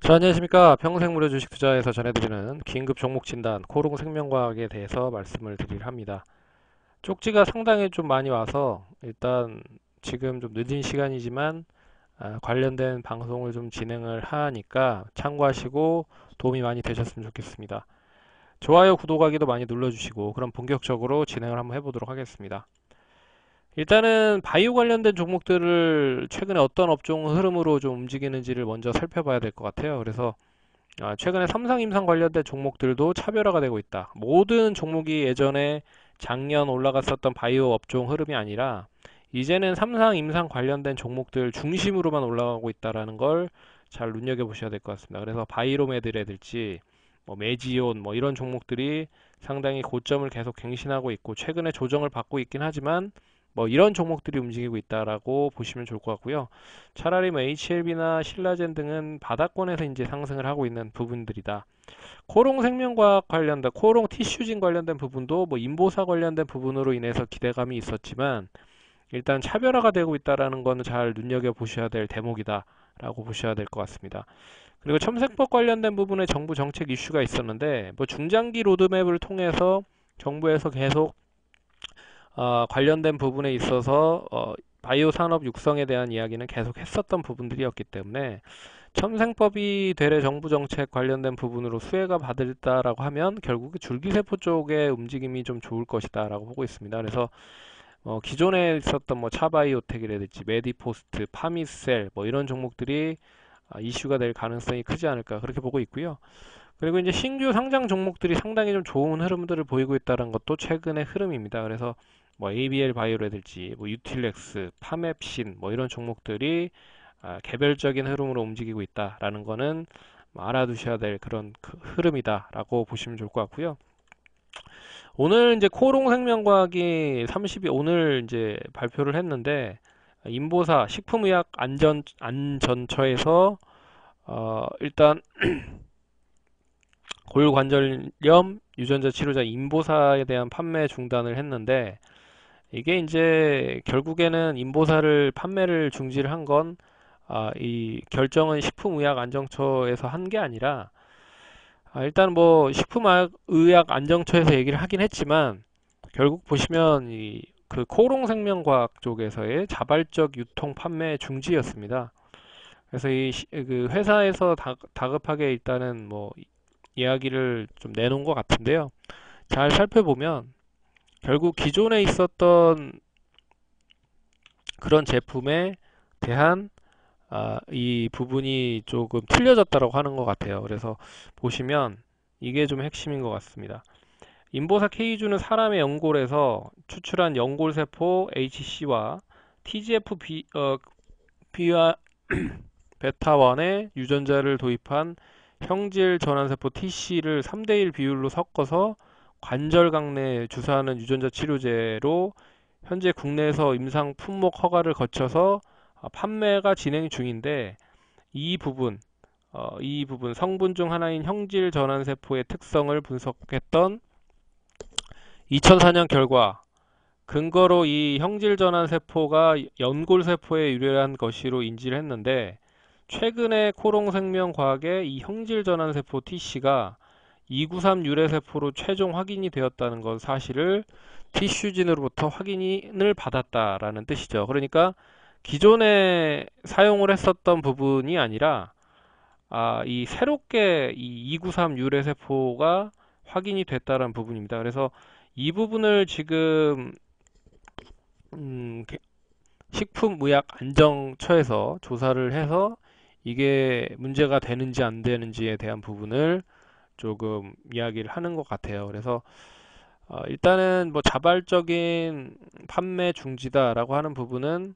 자, 안녕하십니까. 평생 무료 주식 투자에서 전해드리는 긴급 종목 진단, 코롱 생명과학에 대해서 말씀을 드리려 합니다. 쪽지가 상당히 좀 많이 와서 일단 지금 좀 늦은 시간이지만 관련된 방송을 좀 진행을 하니까 참고하시고 도움이 많이 되셨으면 좋겠습니다. 좋아요, 구독하기도 많이 눌러주시고 그럼 본격적으로 진행을 한번 해보도록 하겠습니다. 일단은 바이오 관련된 종목들을 최근에 어떤 업종 흐름으로 좀 움직이는지를 먼저 살펴봐야 될 것 같아요. 그래서 최근에 삼상, 임상 관련된 종목들도 차별화가 되고 있다. 모든 종목이 예전에 작년 올라갔었던 바이오 업종 흐름이 아니라 이제는 삼상, 임상 관련된 종목들 중심으로만 올라가고 있다라는 걸 잘 눈여겨보셔야 될 것 같습니다. 그래서 바이로메드라든지 뭐 메지온 뭐 이런 종목들이 상당히 고점을 계속 갱신하고 있고 최근에 조정을 받고 있긴 하지만 뭐 이런 종목들이 움직이고 있다라고 보시면 좋을 것 같고요. 차라리 뭐 HLB나 신라젠 등은 바닥권에서 이제 상승을 하고 있는 부분들이다. 코롱 생명과학 관련된 코롱 티슈진 관련된 부분도 뭐 인보사 관련된 부분으로 인해서 기대감이 있었지만 일단 차별화가 되고 있다라는 거는 잘 눈여겨 보셔야 될 대목이다라고 보셔야 될 것 같습니다. 그리고 첨세법 관련된 부분에 정부 정책 이슈가 있었는데 뭐 중장기 로드맵을 통해서 정부에서 계속 관련된 부분에 있어서 바이오 산업 육성에 대한 이야기는 계속 했었던 부분들이었기 때문에 첨생법이 되레 정부 정책 관련된 부분으로 수혜가 받을다라고 하면 결국 줄기세포 쪽의 움직임이 좀 좋을 것이다라고 보고 있습니다. 그래서 기존에 있었던 뭐 차바이오텍이라든지 메디포스트, 파미셀 뭐 이런 종목들이 이슈가 될 가능성이 크지 않을까 그렇게 보고 있고요. 그리고 이제 신규 상장 종목들이 상당히 좀 좋은 흐름들을 보이고 있다는 것도 최근의 흐름입니다. 그래서 뭐 ABL 바이오라든지 뭐 유틸렉스, 파맵신 뭐 이런 종목들이 개별적인 흐름으로 움직이고 있다라는 거는 뭐 알아두셔야 될 그런 흐름이다라고 보시면 좋을 것 같고요. 오늘 이제 코롱 생명과학이 30이 오늘 이제 발표를 했는데 인보사 식품의약 안전처에서 일단 골관절염 유전자 치료자 인보사에 대한 판매 중단을 했는데 이게 이제 결국에는 인보사를 판매를 중지를 한 건 이 결정은 식품의약안정처에서 한 게 아니라 일단 뭐 식품의약안정처에서 얘기를 하긴 했지만 결국 보시면 이 그 코롱생명과학 쪽에서의 자발적 유통 판매 중지였습니다. 그래서 그 회사에서 다급하게 일단은 뭐 이야기를 좀 내놓은 것 같은데요. 잘 살펴보면 결국 기존에 있었던 그런 제품에 대한 이 부분이 조금 틀려졌다고 하는 것 같아요. 그래서 보시면 이게 좀 핵심인 것 같습니다. 인보사 K주는 사람의 연골에서 추출한 연골세포 HC와 TGF B와 베타1의 유전자를 도입한 형질 전환세포 TC를 3대1 비율로 섞어서 관절강 내에 주사하는 유전자 치료제로 현재 국내에서 임상 품목 허가를 거쳐서 판매가 진행 중인데 이 부분, 이 부분 성분 중 하나인 형질 전환세포의 특성을 분석했던 2004년 결과 근거로 이 형질 전환세포가 연골세포에 유래한 것으로 인지를 했는데 최근에 코롱생명과학의 이 형질전환세포 TC가 293 유래세포로 최종 확인이 되었다는 것 사실을 티슈진으로부터 확인을 받았다라는 뜻이죠. 그러니까 기존에 사용을 했었던 부분이 아니라 이 새롭게 이 293 유래세포가 확인이 됐다는 부분입니다. 그래서 이 부분을 지금 식품의약안정처에서 조사를 해서 이게 문제가 되는지 안 되는지에 대한 부분을 조금 이야기를 하는 것 같아요. 그래서 일단은 뭐 자발적인 판매 중지다라고 하는 부분은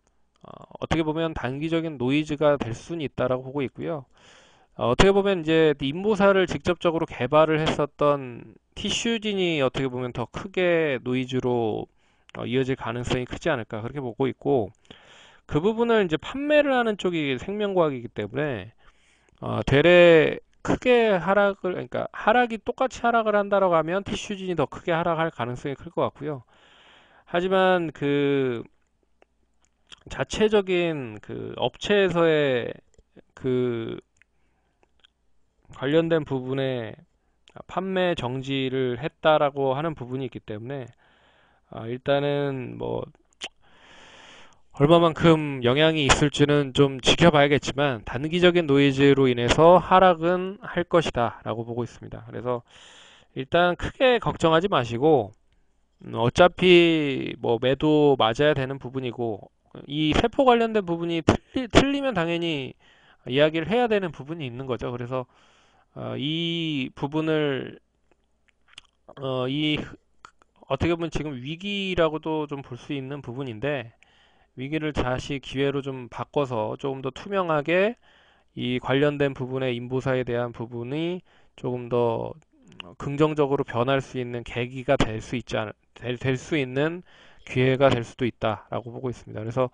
어떻게 보면 단기적인 노이즈가 될 수는 있다라고 보고 있고요. 어떻게 보면 이제 인보사를 직접적으로 개발을 했었던 티슈진이 어떻게 보면 더 크게 노이즈로 이어질 가능성이 크지 않을까 그렇게 보고 있고 그 부분을 이제 판매를 하는 쪽이 생명과학이기 때문에 되레 크게 하락을 그러니까 하락이 똑같이 하락을 한다라고 하면 티슈진이 더 크게 하락할 가능성이 클 것 같고요. 하지만 그 자체적인 그 업체에서의 그 관련된 부분에 판매 정지를 했다라고 하는 부분이 있기 때문에 일단은 뭐 얼마만큼 영향이 있을지는 좀 지켜봐야겠지만 단기적인 노이즈로 인해서 하락은 할 것이다 라고 보고 있습니다. 그래서 일단 크게 걱정하지 마시고 어차피 뭐 매도 맞아야 되는 부분이고 이 세포 관련된 부분이 틀리면 당연히 이야기를 해야 되는 부분이 있는 거죠. 그래서 이 부분을 이 어떻게 보면 지금 위기라고도 좀 볼 수 있는 부분인데 위기를 다시 기회로 좀 바꿔서 조금 더 투명하게 이 관련된 부분의 인보사에 대한 부분이 조금 더 긍정적으로 변할 수 있는 계기가 될 수 있지 될 수 있는 기회가 될 수도 있다라고 보고 있습니다. 그래서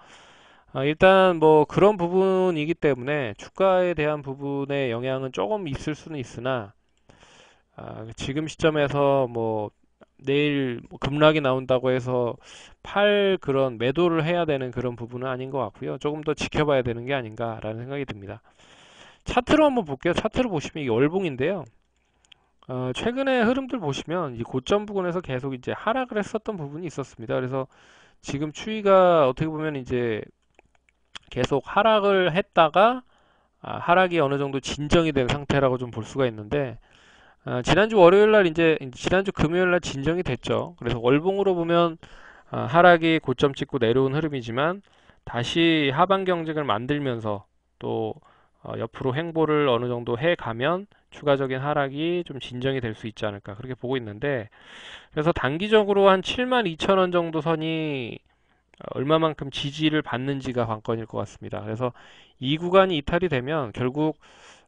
일단 뭐 그런 부분이기 때문에 주가에 대한 부분의 영향은 조금 있을 수는 있으나 지금 시점에서 뭐 내일 뭐 급락이 나온다고 해서 팔 그런 매도를 해야 되는 그런 부분은 아닌 것 같고요. 조금 더 지켜봐야 되는 게 아닌가라는 생각이 듭니다. 차트로 한번 볼게요. 차트로 보시면 이게 월봉인데요. 최근에 흐름들 보시면 이 고점 부근에서 계속 이제 하락을 했었던 부분이 있었습니다. 그래서 지금 추이가 어떻게 보면 이제 계속 하락을 했다가 하락이 어느 정도 진정이 된 상태라고 좀 볼 수가 있는데 지난주 월요일 날 이제 지난주 금요일 날 진정이 됐죠. 그래서 월봉으로 보면 하락이 고점 찍고 내려온 흐름이지만 다시 하방 경직을 만들면서 또 옆으로 횡보를 어느 정도 해 가면 추가적인 하락이 좀 진정이 될 수 있지 않을까 그렇게 보고 있는데 그래서 단기적으로 한 72,000원 정도 선이 얼마만큼 지지를 받는지가 관건일 것 같습니다. 그래서 이 구간이 이탈이 되면 결국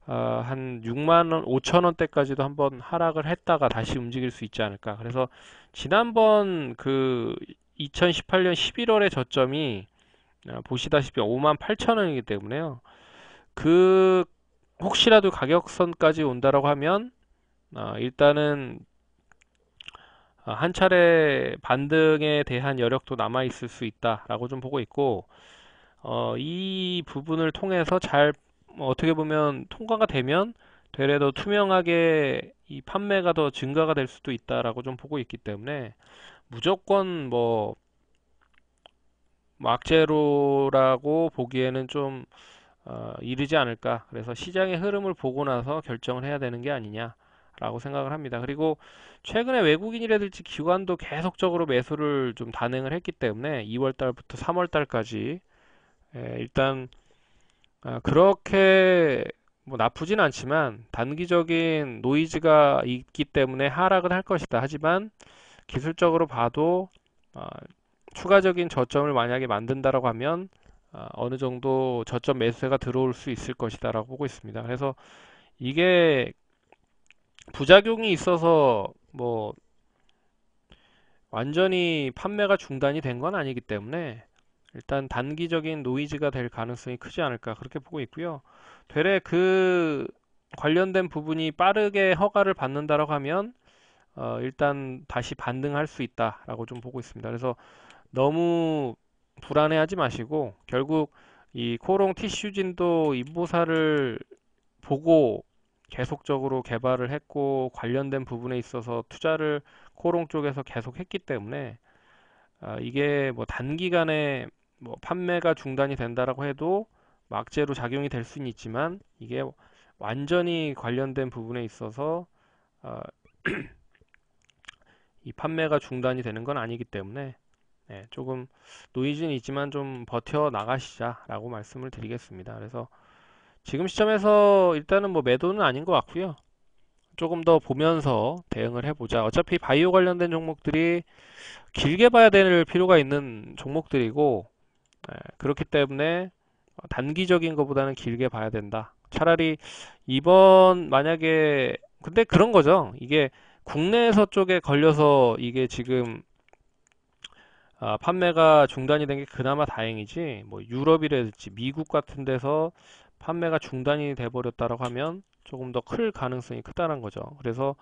한 6만 원, 5천 원대까지도 한번 하락을 했다가 다시 움직일 수 있지 않을까. 그래서 지난번 그 2018년 11월의 저점이 보시다시피 5만 8천 원이기 때문에요. 그 혹시라도 가격선까지 온다라고 하면 일단은 한 차례 반등에 대한 여력도 남아 있을 수 있다라고 좀 보고 있고 이 부분을 통해서 잘 어떻게 보면 통과가 되면 되레 더 투명하게 이 판매가 더 증가가 될 수도 있다라고 좀 보고 있기 때문에 무조건 뭐 악재로라고 보기에는 좀 이르지 않을까. 그래서 시장의 흐름을 보고 나서 결정을 해야 되는 게 아니냐라고 생각을 합니다. 그리고 최근에 외국인이라든지 기관도 계속적으로 매수를 좀 단행을 했기 때문에 2월 달부터 3월 달까지 일단 그렇게 뭐 나쁘진 않지만 단기적인 노이즈가 있기 때문에 하락은 할 것이다. 하지만 기술적으로 봐도 어, 추가적인 저점을 만약에 만든다라고 하면 어느 정도 저점 매수세가 들어올 수 있을 것이다라고 보고 있습니다. 그래서 이게 부작용이 있어서 뭐 완전히 판매가 중단이 된 건 아니기 때문에 일단 단기적인 노이즈가 될 가능성이 크지 않을까 그렇게 보고 있고요. 되레 그 관련된 부분이 빠르게 허가를 받는다라고 하면 일단 다시 반등할 수 있다라고 좀 보고 있습니다. 그래서 너무 불안해하지 마시고 결국 이 코롱 티슈진도 인보사를 보고 계속적으로 개발을 했고 관련된 부분에 있어서 투자를 코롱 쪽에서 계속 했기 때문에 이게 뭐 단기간에 뭐 판매가 중단이 된다라고 해도 막제로 작용이 될 수는 있지만 이게 완전히 관련된 부분에 있어서 어, 이 판매가 중단이 되는 건 아니기 때문에 조금 노이즈는 있지만 좀 버텨 나가시자라고 말씀을 드리겠습니다. 그래서 지금 시점에서 일단은 뭐 매도는 아닌 것 같고요. 조금 더 보면서 대응을 해보자. 어차피 바이오 관련된 종목들이 길게 봐야 될 필요가 있는 종목들이고 그렇기 때문에 단기적인 것보다는 길게 봐야 된다. 차라리 이번 만약에 근데 그런 거죠. 이게 국내에서 쪽에 걸려서 이게 지금 판매가 중단이 된 게 그나마 다행이지 뭐 유럽이라든지 미국 같은 데서 판매가 중단이 돼 버렸다라고 하면 조금 더 클 가능성이 크다는 거죠. 그래서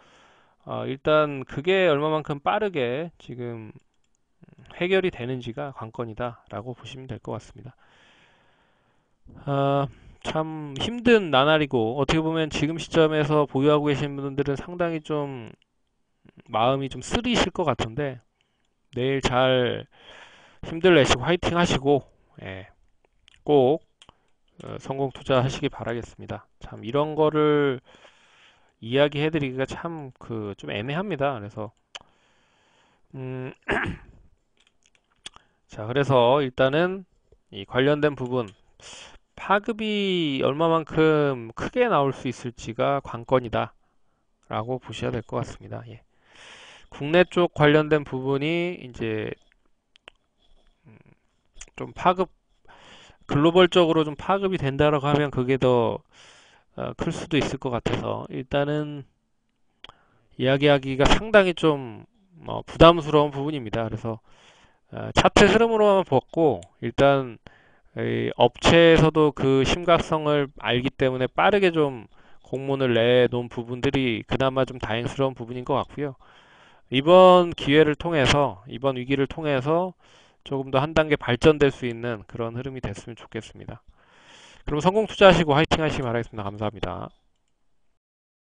일단 그게 얼마만큼 빠르게 지금 해결이 되는지가 관건이다라고 보시면 될 것 같습니다. 어, 참 힘든 나날이고 어떻게 보면 지금 시점에서 보유하고 계신 분들은 상당히 좀 마음이 좀 쓰리실 것 같은데 내일 잘 힘들 내시고 화이팅 하시고 예, 꼭 성공 투자하시기 바라겠습니다. 참 이런 거를 이야기해드리기가 참 그 좀 애매합니다. 그래서 음, 자 그래서 일단은 이 관련된 부분 파급이 얼마만큼 크게 나올 수 있을지가 관건이다 라고 보셔야 될 것 같습니다. 예. 국내 쪽 관련된 부분이 이제 좀 파급 글로벌적으로 좀 파급이 된다라고 하면 그게 더 클 수도 있을 것 같아서 일단은 이야기하기가 상당히 좀 부담스러운 부분입니다. 그래서 차트 흐름으로만 봤고 일단 이 업체에서도 그 심각성을 알기 때문에 빠르게 좀 공문을 내놓은 부분들이 그나마 좀 다행스러운 부분인 것 같고요. 이번 기회를 통해서 이번 위기를 통해서 조금 더 한 단계 발전될 수 있는 그런 흐름이 됐으면 좋겠습니다. 그럼 성공 투자하시고 화이팅 하시기 바라겠습니다. 감사합니다.